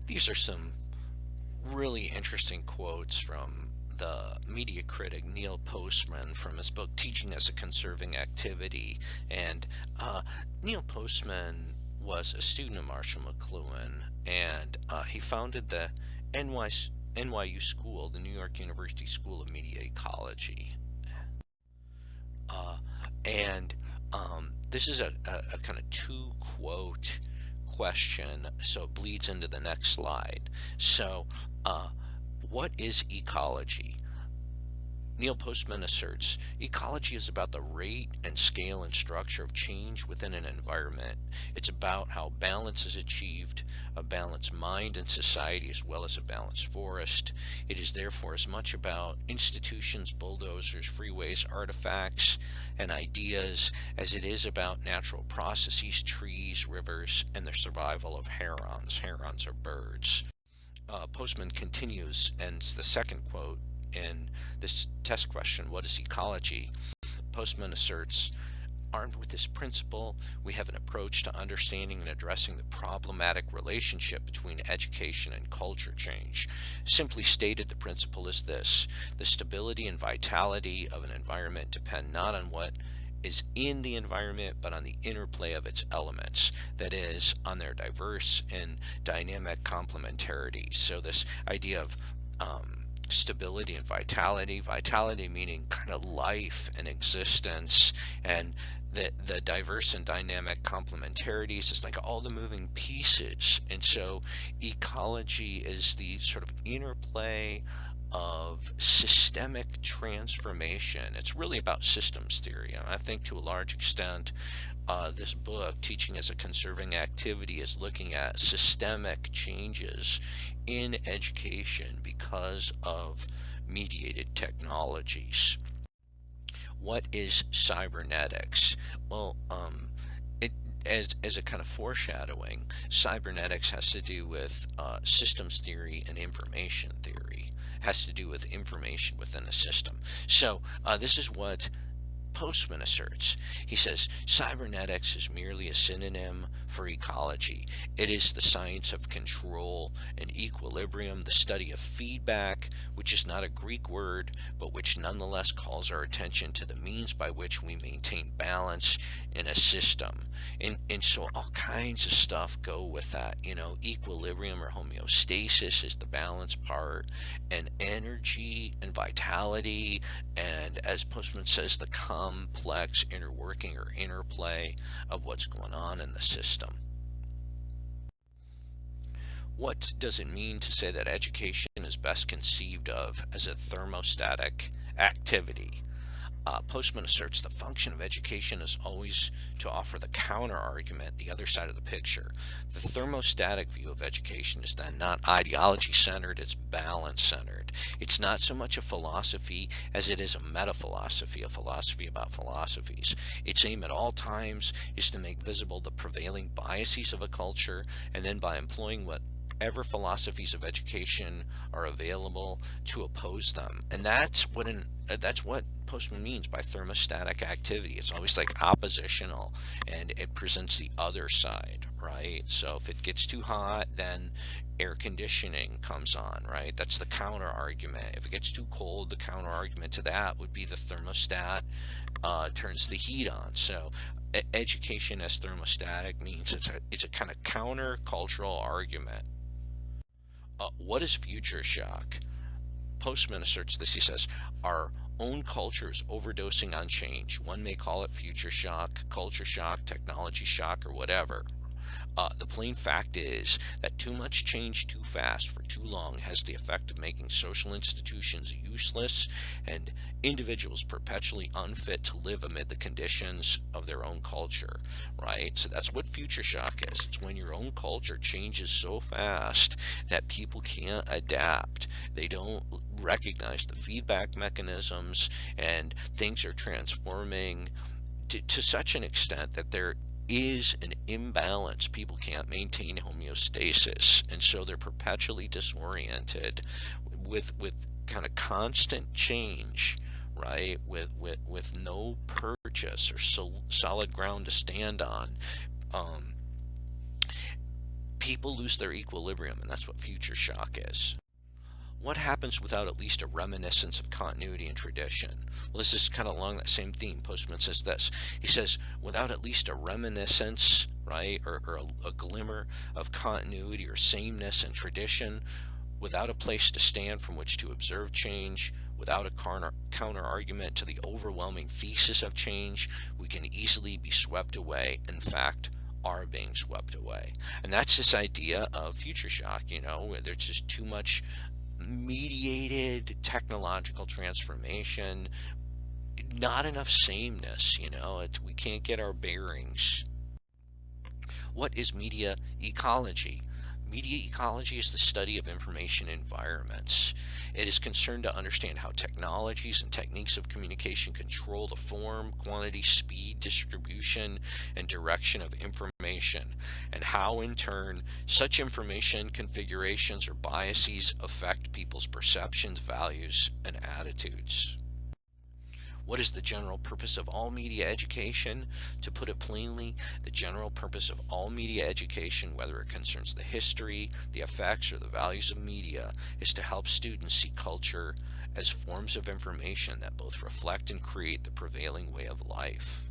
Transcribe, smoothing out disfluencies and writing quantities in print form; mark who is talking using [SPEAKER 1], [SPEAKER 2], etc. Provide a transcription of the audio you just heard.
[SPEAKER 1] These are some really interesting quotes from the media critic Neil Postman from his book Teaching as a Conserving Activity. And Neil Postman was a student of Marshall McLuhan, and he founded the NYU School, the New York University School of Media Ecology. Uh, and this is a kind of two quote question, so it bleeds into the next slide. So, uh, what is ecology? Neil Postman asserts ecology is about the rate and scale and structure of change within an environment. It's about how balance is achieved, a balanced mind and society, as well as a balanced forest. It is therefore as much about institutions, bulldozers, freeways, artifacts, and ideas as it is about natural processes, trees, rivers, and the survival of herons. Herons are birds. Postman continues, and it's the second quote in this test question, what is ecology? Postman asserts, armed with this principle, we have an approach to understanding and addressing the problematic relationship between education and culture change. Simply stated, the principle is this: the stability and vitality of an environment depend not on what is in the environment, but on the interplay of its elements, that is, on their diverse and dynamic complementarity. So this idea of stability and vitality meaning kind of life and existence, and the diverse and dynamic complementarities is like all the moving pieces. And so ecology is the sort of interplay of systemic transformation. It's really about systems theory, and I think to a large extent this book, Teaching as a Conserving Activity, is looking at systemic changes in education because of mediated technologies. What is cybernetics? Well, it, as a kind of foreshadowing, cybernetics has to do with systems theory and information theory, has to do with information within a system. So this is what Postman asserts. He says, cybernetics is merely a synonym for ecology. It is the science of control and equilibrium, the study of feedback, which is not a Greek word, but which nonetheless calls our attention to the means by which we maintain balance in a system. And so all kinds of stuff go with that. You know, equilibrium or homeostasis is the balance part, and energy and vitality, and as Postman says, the complex interworking or interplay of what's going on in the system. What does it mean to say that education is best conceived of as a thermostatic activity? Postman asserts the function of education is always to offer the counter argument, the other side of the picture. The thermostatic view of education is then not ideology centered, it's balance centered. It's not so much a philosophy as it is a meta-philosophy, a philosophy about philosophies. Its aim at all times is to make visible the prevailing biases of a culture, and then by employing whatever philosophies of education are available to oppose them. And that's what Postman means by thermostatic activity. It's always like oppositional, and it presents the other side, right? So if it gets too hot, then air conditioning comes on, right? That's the counter argument. If it gets too cold, the counter argument to that would be the thermostat turns the heat on. So education as thermostatic means it's a kind of counter cultural argument. What is future shock? Postman asserts this. He says, our own culture is overdosing on change. One may call it future shock, culture shock, technology shock, or whatever. The plain fact is that too much change too fast for too long has the effect of making social institutions useless and individuals perpetually unfit to live amid the conditions of their own culture, right? So that's what future shock is. It's when your own culture changes so fast that people can't adapt. They don't recognize the feedback mechanisms, and things are transforming to such an extent that there is an imbalance. People can't maintain homeostasis, and so they're perpetually disoriented with kind of constant change, right? With no purchase or solid ground to stand on. people lose their equilibrium, and that's what future shock is. What happens without at least a reminiscence of continuity and tradition? Well, this is kind of along that same theme. Postman says this. He says, without at least a reminiscence, right, or a glimmer of continuity or sameness and tradition, without a place to stand from which to observe change, without a counter argument to the overwhelming thesis of change, we can easily be swept away. In fact, are being swept away. And that's this idea of future shock. There's just too much mediated technological transformation, not enough sameness. We can't get our bearings. What is media ecology? Media ecology is the study of information environments. It is concerned to understand how technologies and techniques of communication control the form, quantity, speed, distribution, and direction of information, and how, in turn, such information configurations or biases affect people's perceptions, values, and attitudes. What is the general purpose of all media education? To put it plainly, the general purpose of all media education, whether it concerns the history, the effects, or the values of media, is to help students see culture as forms of information that both reflect and create the prevailing way of life.